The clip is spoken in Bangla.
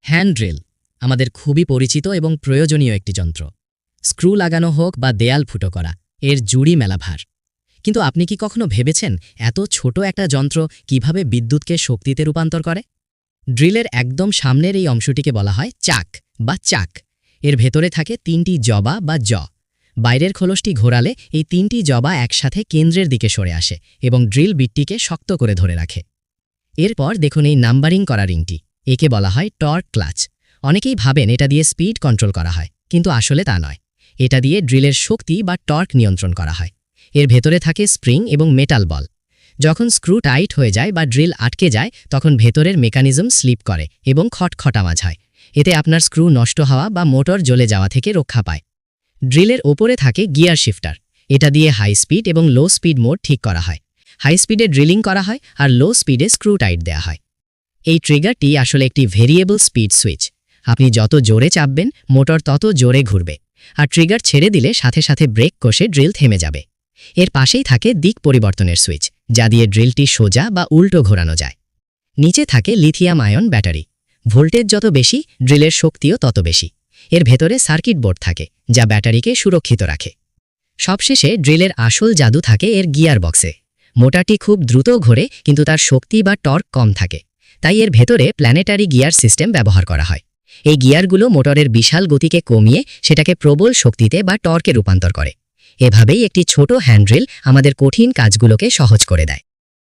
হ্যান্ড ড্রিল আমাদের খুবই পরিচিত এবং প্রয়োজনীয় একটি যন্ত্র। স্ক্রু লাগানো হোক বা দেয়াল ফুটো করা, এর জুড়ি মেলা ভার। কিন্তু আপনি কি কখনো ভেবেছেন এত ছোট একটা যন্ত্র কিভাবে বিদ্যুৎকে শক্তিতে রূপান্তর করে? ড্রিলের একদম সামনের এই অংশটিকে বলা হয় চাক বা চাক। এর ভেতরে থাকে 3টি জবা বা জ। বাইরের খোলসটি ঘোরালে এই 3টি জবা একসাথে কেন্দ্রের দিকে সরে আসে এবং ড্রিল বিটটিকে শক্ত করে ধরে রাখে। এরপর দেখুন এই নাম্বারিং করা রিংটি, একে বলা হয় টর্ক ক্লাচ। অনেকেই ভাবেন এটা দিয়ে স্পিড কন্ট্রোল করা হয়, কিন্তু আসলে তা নয়। এটা দিয়ে ড্রিলের শক্তি বা টর্ক নিয়ন্ত্রণ করা হয়। এর ভেতরে থাকে স্প্রিং এবং মেটাল বল। যখন স্ক্রু টাইট হয়ে যায় বা ড্রিল আটকে যায়, তখন ভেতরের মেকানিজম স্লিপ করে এবং খটখট আওয়াজ হয়। এতে আপনার স্ক্রু নষ্ট হওয়া বা মোটর জ্বলে যাওয়া থেকে রক্ষা পায়। ড্রিলের ওপরে থাকে গিয়ার শিফটার। এটা দিয়ে হাই স্পিড এবং লো স্পিড মোড ঠিক করা হয়। হাই স্পিডে ড্রিলিং করা হয় আর লো স্পিডে স্ক্রু টাইট দেওয়া হয়। এই ট্রিগারটি আসলে একটি ভেরিয়েবল স্পিড সুইচ। আপনি যত জোরে চাপবেন, মোটর তত জোরে ঘুরবে, আর ট্রিগার ছেড়ে দিলে সাথে সাথে ব্রেক কষে ড্রিল থেমে যাবে। এর পাশেই থাকে দিক পরিবর্তনের সুইচ, যা দিয়ে ড্রিলটি সোজা বা উল্টো ঘোরানো যায়। নিচে থাকে লিথিয়াম আয়ন ব্যাটারি। ভোল্টেজ যত বেশি, ড্রিলের শক্তিও তত বেশি। এর ভেতরে সার্কিট বোর্ড থাকে, যা ব্যাটারিকে সুরক্ষিত রাখে। সবশেষে ড্রিলের আসল জাদু থাকে এর গিয়ার বক্সে। মোটরটি খুব দ্রুত ঘোরে, কিন্তু তার শক্তি বা টর্ক কম থাকে। তাই এর ভেতরে প্ল্যানেটারি গিয়ার সিস্টেম ব্যবহার করা হয়। এই গিয়ারগুলো মোটরের বিশাল গতিকে কমিয়ে সেটাকে প্রবল শক্তিতে বা টর্কে রূপান্তর করে। এভাবেই একটি ছোট হ্যান্ডড্রিল আমাদের কঠিন কাজগুলোকে সহজ করে দেয়।